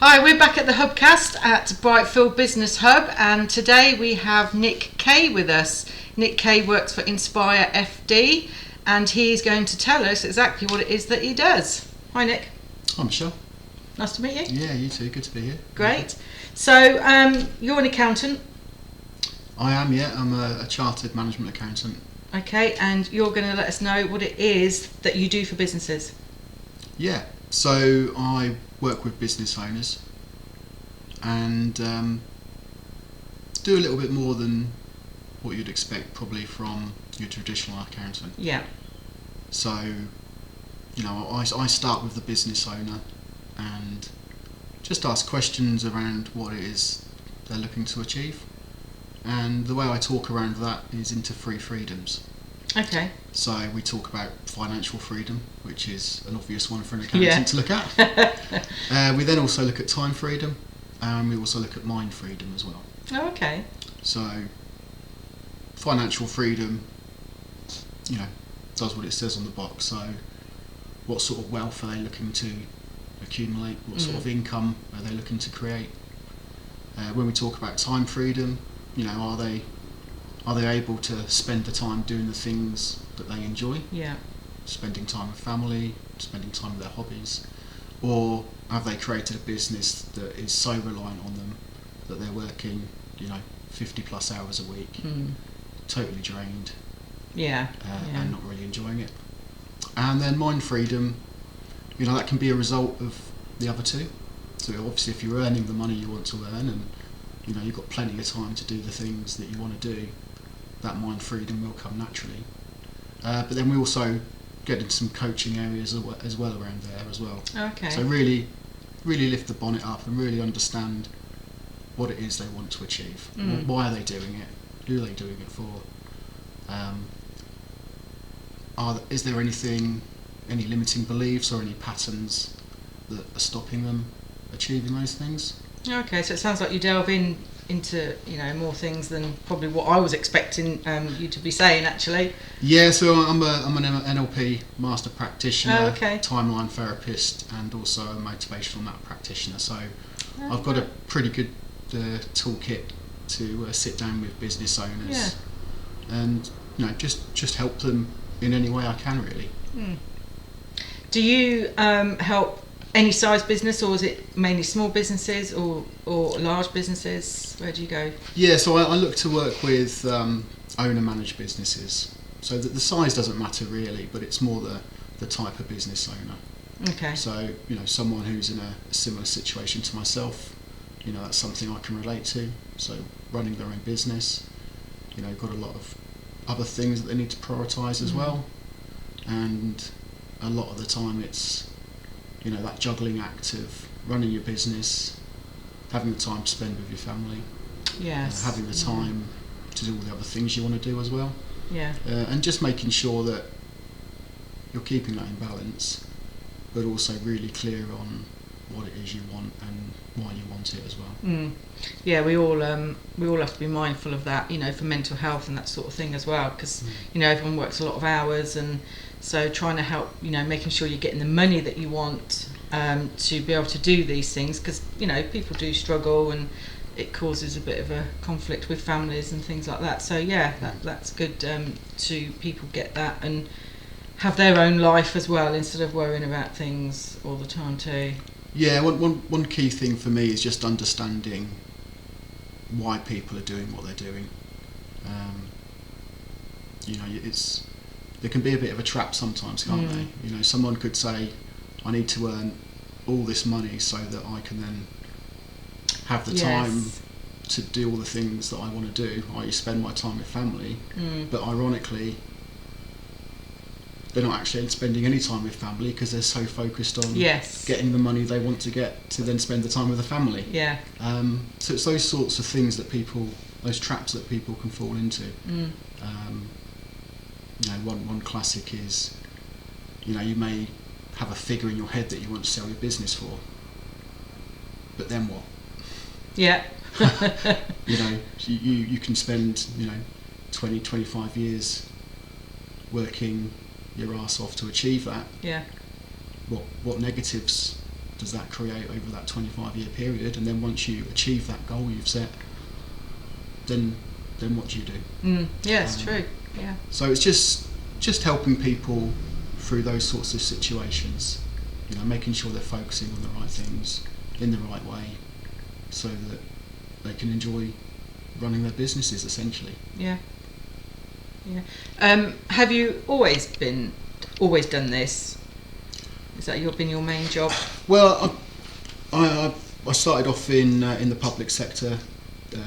Hi, we're back at the Hubcast at Brightfield Business Hub, and today we have Nick Kay with us. Nick Kay works for Inspire FD, and he's going to tell us exactly what it is that he does. Hi, Nick. Hi, Michelle. Nice to meet you. Yeah, you too. Good to be here. Great. So, you're an accountant. I am, yeah. I'm a chartered management accountant. Okay, and you're going to let us know what it is that you do for businesses. Yeah, so I work with business owners and do a little bit more than what you'd expect probably from your traditional accountant. Yeah. So, I start with the business owner and just ask questions around what it is they're looking to achieve. And the way I talk around that is into 3 freedoms. Okay. So we talk about financial freedom, which is an obvious one for an accountant to look at. We then also look at time freedom, and we also look at mind freedom as well. Oh, okay. So financial freedom, does what it says on the box. So what sort of wealth are they looking to accumulate? What sort of income are they looking to create? When we talk about time freedom, are they able to spend the time doing the things that they enjoy? Yeah. Spending time with family, spending time with their hobbies, or have they created a business that is so reliant on them that they're working, 50 plus hours a week, totally drained, and not really enjoying it? And then mind freedom, that can be a result of the other two. So obviously, if you're earning the money you want to earn, and you've got plenty of time to do the things that you want to do, that mind freedom will come naturally. But then we also get into some coaching areas as well around there as well. Okay. So really lift the bonnet up and really understand what it is they want to achieve. Why are they doing it? Who are they doing it for? Is there any limiting beliefs or any patterns that are stopping them achieving those things? Okay, so it sounds like you delve into more things than probably what I was expecting you to be saying, actually. Yeah, so I'm an NLP master practitioner, okay. timeline therapist, and also a motivational map practitioner. So I've got a pretty good toolkit to sit down with business owners and just help them in any way I can, really. Do you help any size business, or is it mainly small businesses or large businesses? Where do you go? Yeah, so I look to work with owner-managed businesses. So that the size doesn't matter really, but it's more the type of business owner. Okay. So someone who's in a similar situation to myself, that's something I can relate to. So running their own business, got a lot of other things that they need to prioritise as well, and a lot of the time it's that juggling act of running your business, having the time to spend with your family, having the time to do all the other things you want to do as well, and just making sure that you're keeping that in balance, but also really clear on what it is you want and why you want it as well. Yeah, we all have to be mindful of that, for mental health and that sort of thing as well, because everyone works a lot of hours, and so trying to help, making sure you're getting the money that you want to be able to do these things, because people do struggle and it causes a bit of a conflict with families and things like that. So that's good to people get that and have their own life as well, instead of worrying about things all the time too. Yeah, one key thing for me is just understanding why people are doing what they're doing. There can be a bit of a trap sometimes, can't they? Someone could say, I need to earn all this money so that I can then have the time to do all the things that I want to do, i.e. spend my time with family. But ironically, they're not actually spending any time with family because they're so focused on getting the money they want to get to then spend the time with the family. So it's those sorts of things those traps that people can fall into. One classic is, you may have a figure in your head that you want to sell your business for, but then what? You can spend 20, 25 years working your arse off to achieve that. Yeah. What negatives does that create over that 25-year period? And then once you achieve that goal you've set, then what do you do? Yeah, it's true. Yeah. So it's just helping people through those sorts of situations, you know, making sure they're focusing on the right things in the right way, so that they can enjoy running their businesses, essentially. Yeah. Have you always done this? Is that been your main job? Well, I started off in the public sector,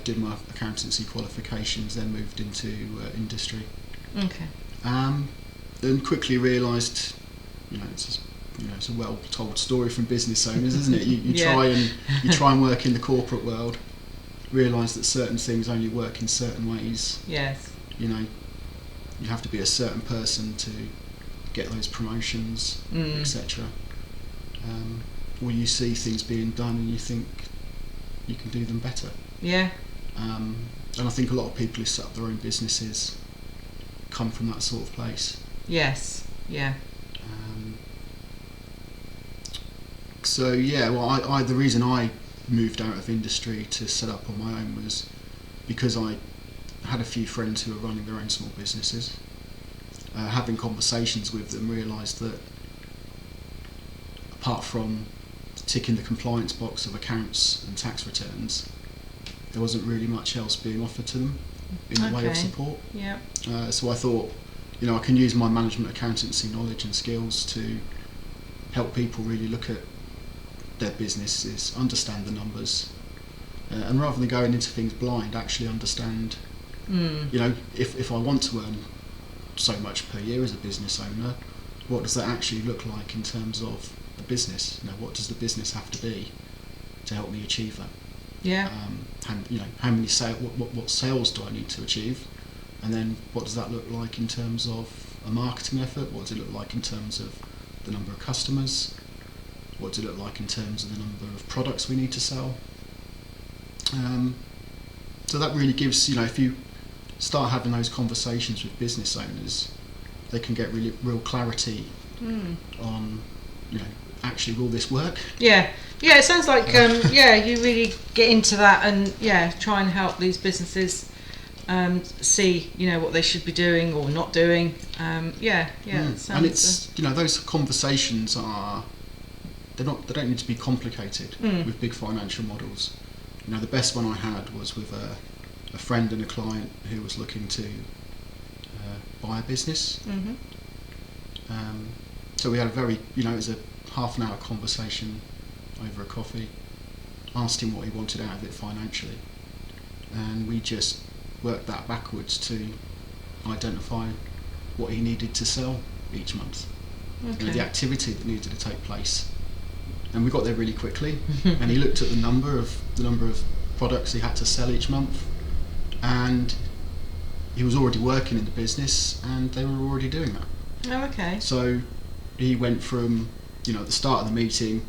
did my accountancy qualifications, then moved into industry. Okay. And quickly realised, it's a well-told story from business owners, isn't it? You try and work in the corporate world, realise that certain things only work in certain ways. Yes. You have to be a certain person to get those promotions, etc. Or you see things being done and you think you can do them better. Yeah. And I think a lot of people who set up their own businesses come from that sort of place. Yes. Yeah. So yeah, well, the reason I moved out of industry to set up on my own was because I had a few friends who were running their own small businesses. Having conversations with them, realised that apart from ticking the compliance box of accounts and tax returns, there wasn't really much else being offered to them in the way of support. Yeah. So I thought, I can use my management accountancy knowledge and skills to help people really look at their businesses, understand the numbers, and rather than going into things blind, actually understand, if I want to earn so much per year as a business owner, what does that actually look like in terms of the business? What does the business have to be to help me achieve that? Yeah. How many what sales do I need to achieve, and then what does that look like in terms of a marketing effort? What does it look like in terms of the number of customers? What does it look like in terms of the number of products we need to sell? So that really gives, if you start having those conversations with business owners, they can get real clarity on, actually, will this work? Yeah, it sounds like you really get into that and try and help these businesses see what they should be doing or not doing. It sounds, and it's those conversations they don't need to be complicated with big financial models. The best one I had was with a friend and a client who was looking to buy a business. So we had a very, it was a half an hour conversation over a coffee, asked him what he wanted out of it financially, and we just worked that backwards to identify what he needed to sell each month, the activity that needed to take place. And we got there really quickly, and he looked at the number of products he had to sell each month, and he was already working in the business and they were already doing that. Oh, okay. So he went from, at the start of the meeting,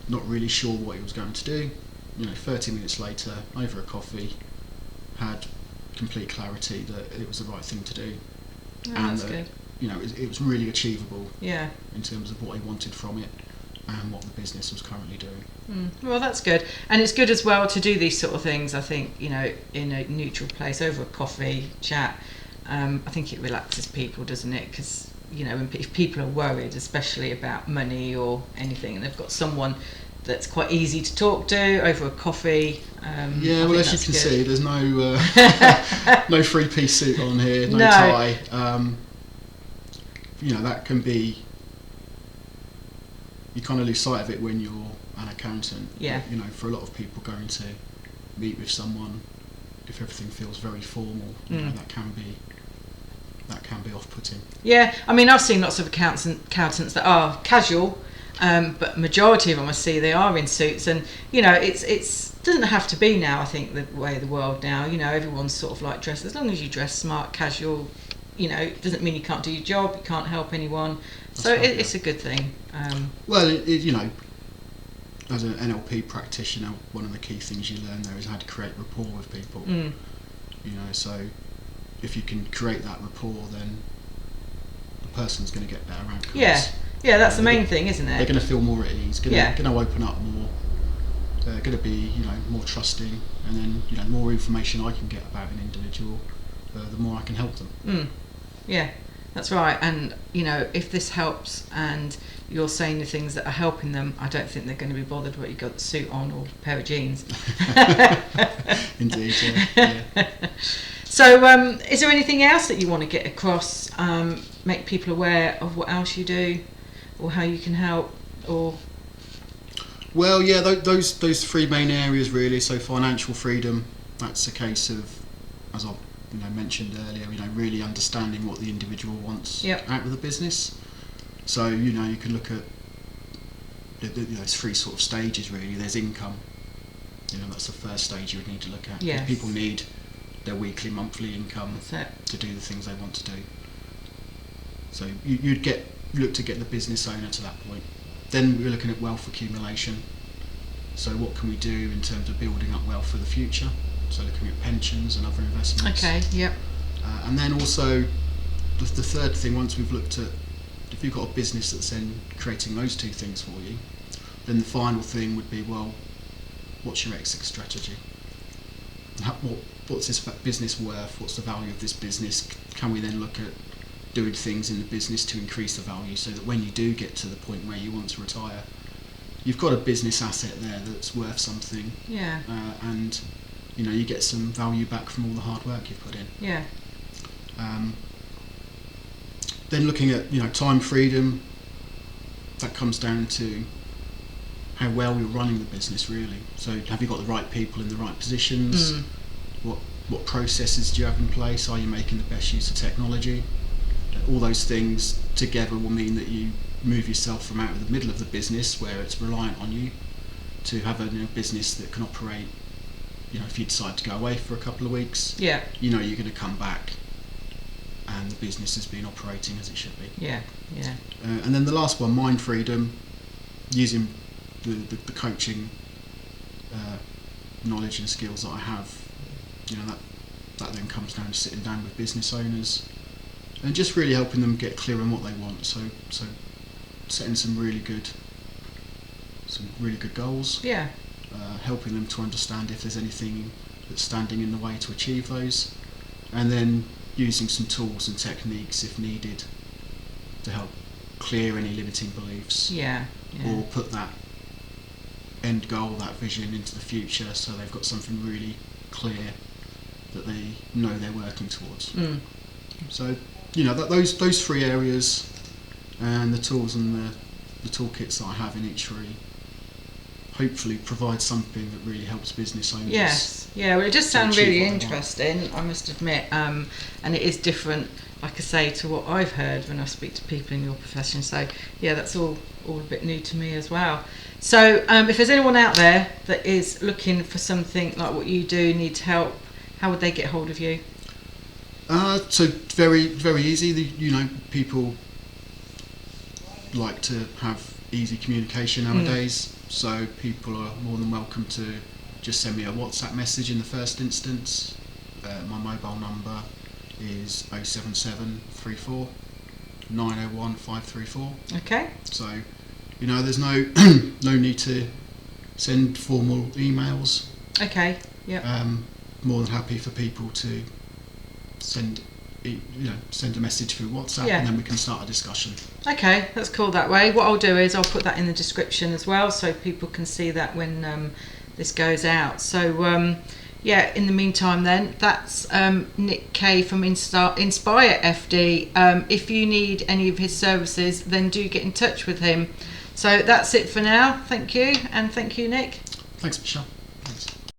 not really sure what he was going to do, 30 minutes later, over a coffee, had complete clarity that it was the right thing to do. Oh, and that's good. It was really achievable in terms of what he wanted from it and what the business was currently doing. Well, that's good, and it's good as well to do these sort of things. I think in a neutral place over a coffee chat. I think it relaxes people, doesn't it? Because if people are worried, especially about money or anything, and they've got someone that's quite easy to talk to over a coffee. As you can see, there's no no three-piece suit on here, no tie. That can be. You kind of lose sight of it when you're an accountant. Yeah. But, for a lot of people, going to meet with someone, if everything feels very formal, that can be off-putting. Yeah, I mean, I've seen lots of accountants that are casual, but majority of them I see they are in suits, and it's doesn't have to be now. I think the way of the world now, everyone's sort of like dressed. As long as you dress smart, casual, it doesn't mean you can't do your job, you can't help anyone. That's so right, it's a good thing. As an NLP practitioner, one of the key things you learn there is how to create rapport with people. So if you can create that rapport, then the person's going to get better outcomes. Yeah, that's the main thing, isn't it? They're going to feel more at ease. Going Yeah. to open up more. They're going to be, more trusting, and then, the more information I can get about an individual, the more I can help them. Yeah, that's right. And if this helps, and you're saying the things that are helping them, I don't think they're going to be bothered what you got the suit on or a pair of jeans. Indeed, yeah. So, is there anything else that you want to get across? Make people aware of what else you do, or how you can help, or? Well, yeah, those three main areas really. So financial freedom, that's a case of, as I mentioned earlier, really understanding what the individual wants out of the business. So you can look at those three sort of stages really. There's income. That's the first stage you would need to look at. Yes. People need their weekly, monthly income That's to do the things they want to do. So you'd look to get the business owner to that point. Then we're looking at wealth accumulation. So what can we do in terms of building up wealth for the future? So looking at pensions and other investments. Okay, yep. And then also the third thing, once we've looked at, if you've got a business that's then creating those two things for you, then the final thing would be, well, what's your exit strategy? What's this business worth? What's the value of this business? Can we then look at doing things in the business to increase the value, so that when you do get to the point where you want to retire, you've got a business asset there that's worth something. Yeah. And you get some value back from all the hard work you've put in. Yeah. Then looking at time freedom, that comes down to how well you're running the business really. So have you got the right people in the right positions? What processes do you have in place? Are you making the best use of technology? All those things together will mean that you move yourself from out of the middle of the business where it's reliant on you to have a business that can operate. If you decide to go away for a couple of weeks, Yeah. you're going to come back and the business has been operating as it should be. Yeah. Yeah. And then the last one, mind freedom, using the coaching knowledge and skills that I have. That then comes down to sitting down with business owners and just really helping them get clear on what they want. So setting some really good goals. Yeah. Helping them to understand if there's anything that's standing in the way to achieve those, and then using some tools and techniques if needed to help clear any limiting beliefs. Yeah. Or put that end goal, that vision into the future, so they've got something really clear that they know they're working towards. So those three areas and the tools and the toolkits that I have in each really hopefully provide something that really helps business owners. Yes, yeah. Well, it does to sound achieve really what they want. interesting, I must admit, and it is different, like I say, to what I've heard when I speak to people in your profession. So yeah, that's all a bit new to me as well. So if there's anyone out there that is looking for something like what you do, needs help, how would they get hold of you? So very, very easy. People like to have easy communication nowadays, so people are more than welcome to just send me a WhatsApp message in the first instance. My mobile number is 07734 901 534. Okay. So, there's no no need to send formal emails. Okay. Yeah. More than happy for people to send a message through WhatsApp, Yeah. and then we can start a discussion. Okay, that's cool that way. What I'll do is I'll put that in the description as well, so people can see that when this goes out. So in the meantime then, that's Nick Kay from Inspire FD. If you need any of his services, then do get in touch with him. So that's it for now. Thank you, and thank you, Nick. Thanks, Michelle. Thanks.